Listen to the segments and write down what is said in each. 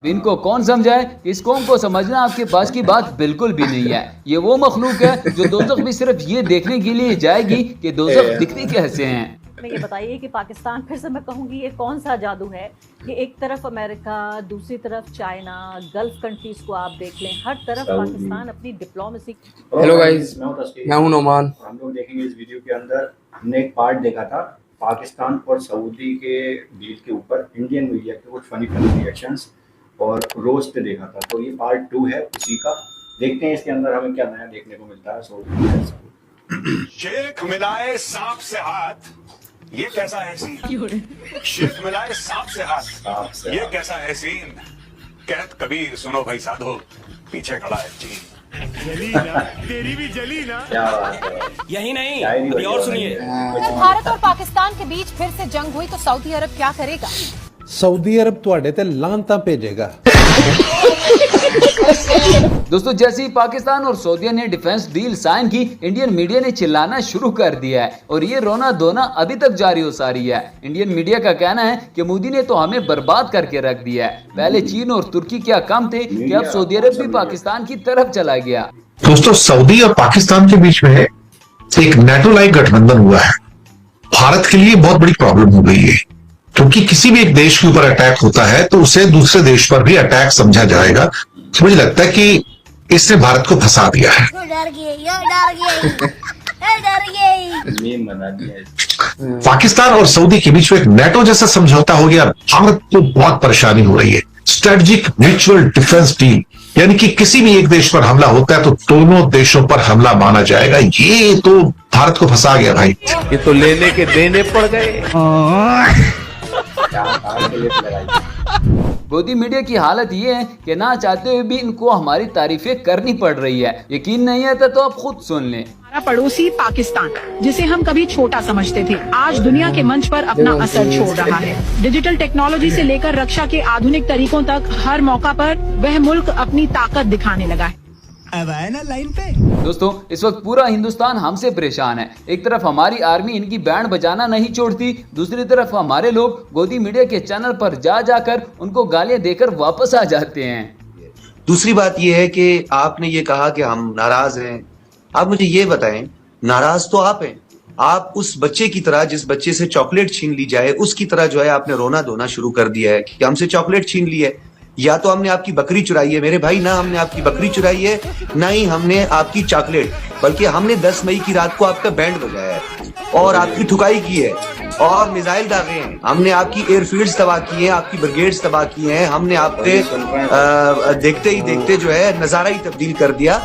इनको कौन समझाए कि इस कौम को समझना आपके पास की बात बिल्कुल भी नहीं है। ये वो मखलूक है जो दोज़ख भी सिर्फ ये देखने के लिए जाएगी कि दोज़ख दिखती कैसे हैं। मैं ये बताइए कि पाकिस्तान, फिर से मैं कहूँगी, ये कौन सा जादू है कि एक तरफ अमेरिका, दूसरी तरफ चाइना, गल्फ कंट्रीज को आप देख लें, हर तरफ पाकिस्तान अपनी डिप्लोमेसी। हेलो गाइस, मैं हूं नोमान। हम लोग देखेंगे इस वीडियो के अंदर हमने एक पार्ट देखा था पाकिस्तान और सऊदी के बीच के ऊपर इंडियन मीडिया के कुछ फनी रिएक्शंस और रोस्ट देखा था। तो ये पार्ट 2 है उसी का। देखते हैं इसके अंदर हमें क्या नया देखने को मिलता है। शेख मिलाए सांप से हाथ, ये कैसा है सीन। शेख मिलाए सांप से हाथ, ये कैसा है सीन। कहत कबीर सुनो भाई साधो, पीछे खड़ा है चीन। तेरी भी जली ना। क्या बात है। यही नहीं, अभी और सुनिए। अगर भारत और पाकिस्तान के बीच फिर से जंग हुई तो सऊदी अरब क्या करेगा? सऊदी अरब तुहाडे ते लानतां भेजेगा। दोस्तों, जैसे ही पाकिस्तान और सऊदी ने डिफेंस डील साइन की, इंडियन मीडिया ने चिल्लाना शुरू कर दिया है और ये रोना धोना अभी तक जारी हो सा रही है। इंडियन मीडिया का कहना है कि मोदी ने तो हमें बर्बाद करके रख दिया है। पहले चीन और तुर्की क्या कम थे कि अब सऊदी अरब भी पाकिस्तान की तरफ चला गया। दोस्तों, सऊदी और पाकिस्तान के बीच में एक नेटो लाइक गठबंधन हुआ है। भारत के लिए बहुत बड़ी प्रॉब्लम हो गई है, क्योंकि किसी भी एक देश के ऊपर अटैक होता है तो उसे दूसरे देश पर भी अटैक समझा जाएगा। तो मुझे लगता है कि इसने भारत को फंसा दिया है। पाकिस्तान और सऊदी के बीच में एक नेटो जैसा समझौता हो गया। भारत को बहुत परेशानी हो रही है। स्ट्रेटेजिक म्यूचुअल डिफेंस डील, यानी कि किसी भी एक देश पर हमला होता है तो दोनों देशों पर हमला माना जाएगा। ये तो भारत को फंसा गया भाई। ये तो लेने के देने पड़ गए। गोदी मीडिया की हालत ये है कि ना चाहते हुए भी इनको हमारी तारीफें करनी पड़ रही है। यकीन नहीं आता तो आप खुद सुन लें। हमारा पड़ोसी पाकिस्तान, जिसे हम कभी छोटा समझते थे, आज दुनिया के मंच पर अपना असर छोड़ रहा है। डिजिटल टेक्नोलॉजी से लेकर रक्षा के आधुनिक तरीकों तक हर मौका पर वह मुल्क अपनी ताकत दिखाने लगा है। अब आए ना लाइन पे। दोस्तों, इस वक्त पूरा हिंदुस्तान हमसे परेशान है। एक तरफ हमारी आर्मी इनकी बैंड बजाना नहीं छोड़ती, दूसरी तरफ हमारे लोग गोदी मीडिया के चैनल पर जा जाकर उनको गालियां देकर वापस आ जाते हैं। दूसरी बात यह है कि आपने ये कहा कि हम नाराज हैं। आप मुझे ये बताएं, नाराज तो आप हैं। आप उस बच्चे की तरह, जिस बच्चे से चॉकलेट छीन ली जाए, उसकी तरह जो है आपने रोना धोना शुरू कर दिया है कि हमसे चॉकलेट छीन ली है। या तो हमने आपकी बकरी चुराई है मेरे भाई, ना हमने आपकी बकरी चुराई है, ना ही हमने आपकी चॉकलेट, बल्कि हमने 10 मई की रात को आपका बैंड बजाया है और आपकी ठुकाई की है और मिसाइल दागे हैं। हमने आपकी एयरफील्ड्स तबाह की हैं, आपकी ब्रिगेड्स तबाह की हैं। हमने आपके देखते ही देखते जो है नजारा ही तब्दील कर दिया।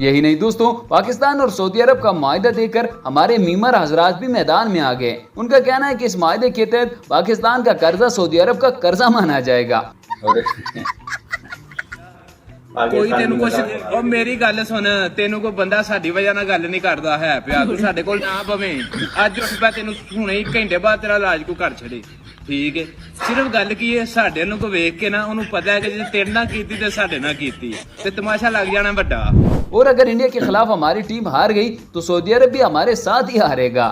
यही नहीं दोस्तों, पाकिस्तान और सऊदी अरब का माहिदा देकर हमारे मीमर हजरात भी मैदान में आ गए। उनका कहना है कि इस माहिदे के तहत पाकिस्तान का कर्जा सऊदी अरब का कर्जा माना जाएगा। कोई तेनू कुछ और मेरी गल सुन, तेनू कोई बंदा साडी वजह नाल गल नहीं करदा है पिया। तू साडे कोल ना पवे, अज उठ पा तेनू हुणे 1 घंटे बाद तेरा इलाज को कर छड़े। ठीक है, सिर्फ गल की है साडे नूं को वेख के ना उन्होंने पता है कि जे तेरे नाल कीती ते साडे नाल कीती है ते तमाशा लग जाना बड़ा। और अगर इंडिया के खिलाफ हमारी टीम हार गई तो सऊदी अरब भी हमारे साथ ही हारेगा।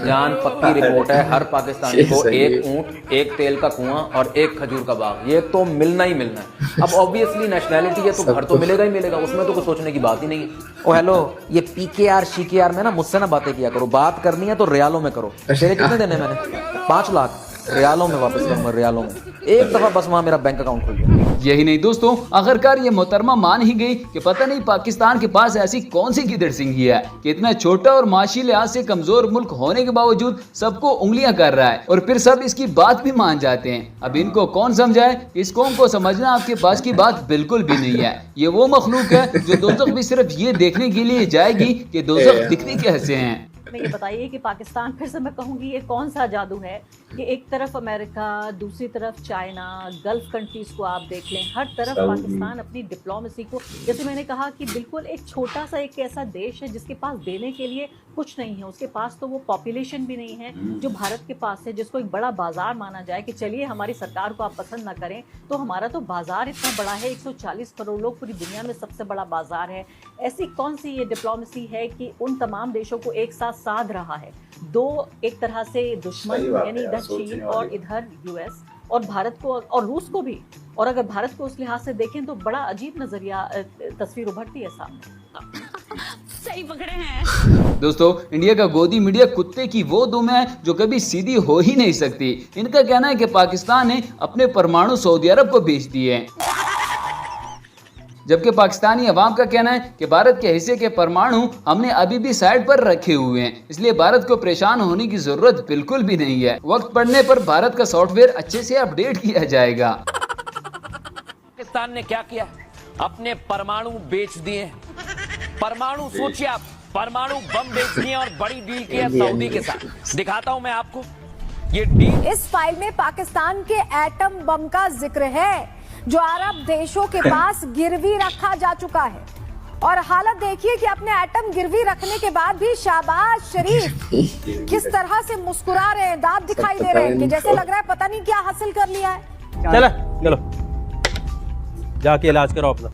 जान पक्की रिपोर्ट है, हर पाकिस्तानी को 1 ऊंट, 1 तेल का कुआं और 1 खजूर का बाग, ये तो मिलना ही मिलना है। अब ऑब्वियसली नेशनैलिटी है तो घर तो मिलेगा ही मिलेगा, उसमें तो कुछ सोचने की बात ही नहीं है। ओ हेलो, ये PKR CKR में ना मुझसे ना बातें किया करो। बात करनी है तो रियालों में करो। तेरे कितने देने मैंने? 5 लाख रियालों में वापस करूंगा, रियालों में। एक दफा बस वहां मेरा बैंक अकाउंट खुल गया। यही नहीं दोस्तों, आखिरकार ये मोहतरमा मान ही गई कि पता नहीं पाकिस्तान के पास ऐसी कौन सी गिदड़ सिंगी है कि इतना छोटा और माशी लिहाज से कमजोर मुल्क होने के बावजूद सबको उंगलियां कर रहा है और फिर सब इसकी बात भी मान जाते हैं। अब इनको कौन समझाए, इस कौम को समझना आपके पास की बात बिल्कुल भी नहीं है। ये वो मखलूक है जो दोज़ख भी सिर्फ ये देखने के लिए जाएगी कि दोज़ख दिखती कैसे हैं। मैं ये बताइए कि पाकिस्तान, फिर से मैं कहूँगी, ये कौन सा जादू है कि एक तरफ अमेरिका, दूसरी तरफ चाइना, गल्फ कंट्रीज को आप देख लें, हर तरफ पाकिस्तान अपनी डिप्लोमेसी को, जैसे मैंने कहा कि बिल्कुल एक छोटा सा एक ऐसा देश है जिसके पास देने के लिए कुछ नहीं है। उसके पास तो वो पॉपुलेशन भी नहीं है जो भारत के पास है, जिसको एक बड़ा बाजार माना जाए कि चलिए हमारी सरकार को आप पसंद ना करें तो हमारा तो बाजार इतना बड़ा है, 140 करोड़ लोग, पूरी दुनिया में सबसे बड़ा बाजार है। ऐसी कौन सी ये डिप्लोमेसी है कि उन तमाम देशों को एक साथ साध रहा है। दो एक तरह से दुश्मन, यानी इधर चीन और इधर US, और भारत को और रूस को भी। और अगर भारत को उस लिहाज से देखें तो बड़ा अजीब नजरिया तस्वीर उभरती है सामने। सही पकड़े हैं। दोस्तों, इंडिया का गोदी मीडिया कुत्ते की वो दुम है जो कभी सीधी हो ही नहीं सकती। इनका कहना है कि पाकिस्तान ने अपने परमाणु सऊदी अरब को बेच दिए हैं, जबकि पाकिस्तानी अवाम का कहना है कि भारत के हिस्से के परमाणु हमने अभी भी साइड पर रखे हुए हैं, इसलिए भारत को परेशान होने की जरूरत बिल्कुल भी नहीं है। वक्त पड़ने पर भारत का सॉफ्टवेयर अच्छे से अपडेट किया जाएगा। पाकिस्तान ने क्या किया? अपने परमाणु बेच दिए। परमाणु सोचिए आप, परमाणु बम बेच दिए और बड़ी डील की है सऊदी के साथ। दिखाता हूं मैं आपको ये डील। इस फाइल में पाकिस्तान के एटम बम का जिक्र है जो अरब देशों के पास गिरवी रखा जा चुका है। और हालत देखिए कि अपने एटम गिरवी रखने के बाद भी शहबाज शरीफ किस तरह से मुस्कुरा रहे हैं, दांत दिखाई दे रहे हैं कि जैसे लग रहा है पता नहीं क्या हासिल कर लिया है। चलो जाके इलाज कराओ अपना।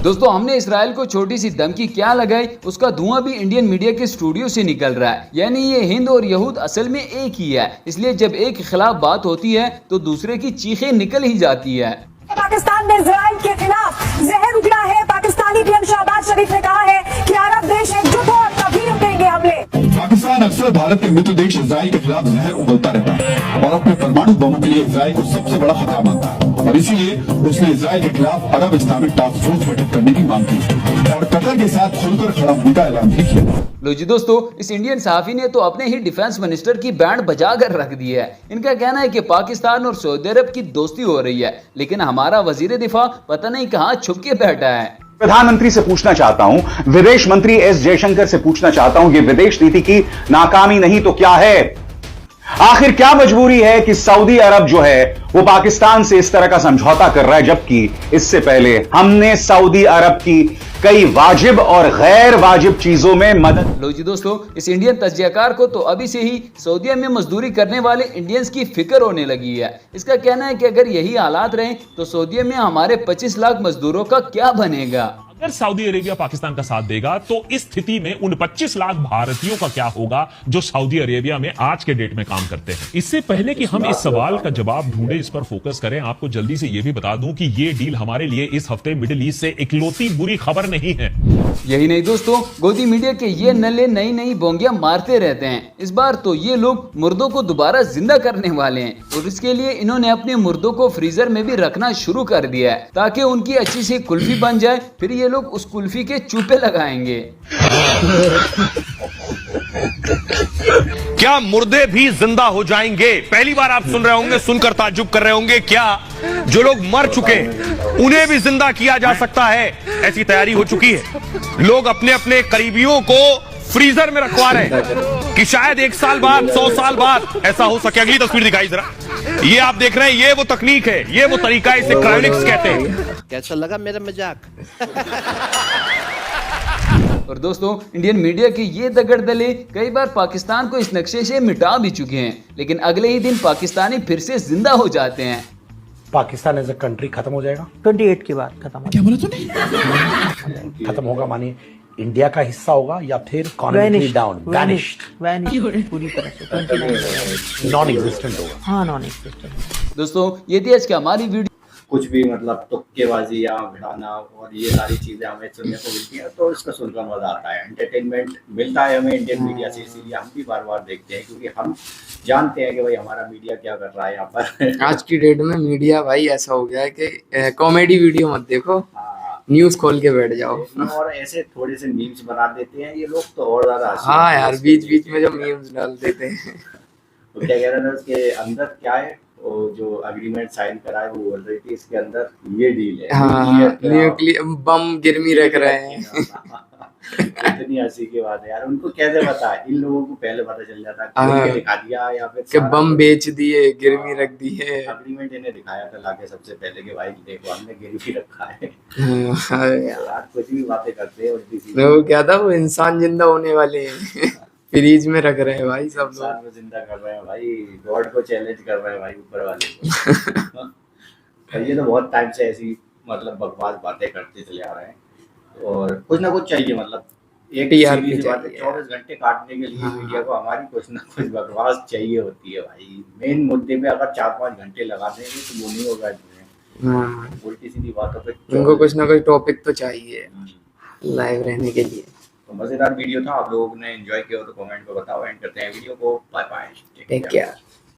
दोस्तों, हमने इसराइल को छोटी सी धमकी क्या लगाई, उसका धुआं भी इंडियन मीडिया के स्टूडियो से निकल रहा है। यानी ये हिंद और यहूद असल में एक ही है, इसलिए जब एक के खिलाफ बात होती है तो दूसरे की चीखें निकल ही जाती है। पाकिस्तान में इजराइल के खिलाफ जहर उगला है। पाकिस्तानी पीएम शहबाज शरीफ ने कहा है कि अरब देश एकजुट हो और तभी रुकेंगे हमले। पाकिस्तान अक्सर भारत के मित्र देश इजराइल के खिलाफ जहर उगलता रहता है और अपने परमाणु बमों के लिए इजराइल को सबसे बड़ा खतरा मानता है, और इसीलिए उसने इजराइल के खिलाफ अरब इस्लामिक टास्क फोर्स गठित करने की मांग की और कतर के साथ खुलकर खड़ा होने का ऐलान भी किया। लो जी दोस्तों, इस इंडियन सहाफी ने तो अपने ही डिफेंस मिनिस्टर की बैंड बजा कर रख दी है। इनका कहना है कि पाकिस्तान और सऊदी अरब की दोस्ती हो रही है, लेकिन हमारा वजीर दिफा पता नहीं कहां छुप के बैठा है। प्रधानमंत्री से पूछना चाहता हूं, विदेश मंत्री एस जयशंकर से पूछना चाहता हूं, ये विदेश नीति की नाकामी नहीं तो क्या है? आखिर क्या मजबूरी है कि सऊदी अरब जो है वो पाकिस्तान से इस तरह का समझौता कर रहा है, जबकि इससे पहले हमने सऊदी अरब की कई वाजिब और गैर वाजिब चीजों में मदद। लो जी दोस्तों, इस इंडियन तज्जियाकार को तो अभी से ही सऊदीया में मजदूरी करने वाले इंडियंस की फिक्र होने लगी है। इसका कहना है कि अगर यही हालात रहे तो सऊदीया में हमारे 25 लाख मजदूरों का क्या बनेगा। अगर सऊदी अरेबिया पाकिस्तान का साथ देगा तो इस स्थिति में उन 25 लाख भारतीयों का क्या होगा जो सऊदी अरेबिया में आज के डेट में काम करते हैं। इससे पहले कि हम इस सवाल का जवाब ढूंढे, इस पर फोकस करें, आपको जल्दी से यह भी बता दूं कि ये डील हमारे लिए इस हफ्ते मिडिल ईस्ट से इकलौती बुरी खबर नहीं है। यही नहीं दोस्तों, गोदी मीडिया के ये नल्ले नई नई बोंगियां मारते रहते हैं। इस बार तो ये लोग मुर्दों को दोबारा जिंदा करने वाले हैं और इसके लिए इन्होंने अपने मुर्दों को फ्रीजर में भी रखना शुरू कर दिया है ताकि उनकी अच्छी सी कुल्फी बन जाए, फिर ये लोग उस कुल्फी के चूपे लगाएंगे। क्या मुर्दे भी जिंदा हो जाएंगे? पहली बार आप सुन रहे होंगे, सुनकर ताज्जुब कर रहे होंगे, क्या जो लोग मर चुके उन्हें भी जिंदा किया जा सकता है? ऐसी तैयारी हो चुकी है। लोग अपने अपने करीबियों को फ्रीजर में रखवा रहे हैं कि शायद 1 साल बाद, 100 साल बाद ऐसा हो सके। अगली तस्वीर दिखाई जरा, ये आप देख रहे हैं, ये वो तकनीक है, ये वो तरीका है, इसे क्रायोनिक्स कहते हैं। कैसा लगा मेरा मजाक? और दोस्तों, इंडियन मीडिया के ये दगड़दले कई बार पाकिस्तान को इस नक्शे से मिटा भी चुके हैं, लेकिन अगले ही दिन पाकिस्तानी फिर से जिंदा हो जाते हैं। पाकिस्तान एज अ कंट्री खत्म हो जाएगा 28 के बाद। खत्म हो, क्या बोला तूने? खत्म होगा मानिए इंडिया का हिस्सा होगा या फिर कॉन्टिनेंटली डाउन, वैनिश्ड, पूरी तरह से नॉन एग्जिस्टेंट होगा। हाँ, नॉन एग्जिस्टेंट। दोस्तों, ये थी आज की हमारी वीडियो। कुछ भी मतलब तुक्केबाजी या भिड़ाना और ये सारी चीजें हमें सुनने को मिलती है, तो इसका सुनकर मजा आता है, एंटरटेनमेंट मिलता है हमें इंडियन मीडिया से, इसीलिए हम भी बार बार देखते हैं क्योंकि हम जानते हैं कि भाई हमारा मीडिया क्या कर रहा है यहाँ पर। आज की डेट में मीडिया भाई ऐसा हो गया है कि कॉमेडी वीडियो मत देखो, न्यूज खोल के बैठ जाओ। और ऐसे थोड़े से मीम्स बना देते हैं ये लोग तो और ज्यादा। हाँ यार, बीच बीच में जो मीम्स डाल देते हैं। तो क्या कह रहे थे उसके अंदर क्या है, वो जो अग्रीमेंट साइन करा है वो बोल रही थी इसके अंदर ये डील है। हाँ, न्यूक्लियर बम गिरमी रख रहे हैं। इतनी हंसी की बात है यार, उनको कैसे पता है? इन लोगों को पहले पता चल जाता है, दिखा दिया या फिर कि बम बेच दिए, गिरवी रख दी है। अग्रीमेंट इन्हें दिखाया था लाके सबसे पहले कि भाई देखो हमने गिरवी रखा है। यार कुछ भी बातें करते हैं उल्टी। वो क्या था, वो इंसान जिंदा होने वाले हैं, फ्रीज में रख रहे हैं भाई सब लोग, जिंदा कर रहे हैं भाई, गॉड को चैलेंज कर रहे हैं भाई ऊपर वाले को। ये तो बहुत टाइम से ऐसी मतलब बकवास बातें करते चले आ रहे हैं और कुछ ना कुछ चाहिए, मतलब एक TRP सीधी सी बात है, चाहिए। 24 घंटे काटने के लिए हाँ। मीडिया को हमारी कुछ ना कुछ बकवास चाहिए होती है भाई। मेन मुद्दे पे अगर 4-5 घंटे लगा देंगे तो वो नहीं होगा इसमें। हाँ, उल्टी सीधी बातों पे उनको कुछ ना कुछ टॉपिक तो चाहिए लाइव रहने के लिए। तो मजेदार वीडियो था, आप लोगों ने एंजॉय किया हो तो कमेंट में बताओ। एंड करते हैं वीडियो को। Bye bye, take care.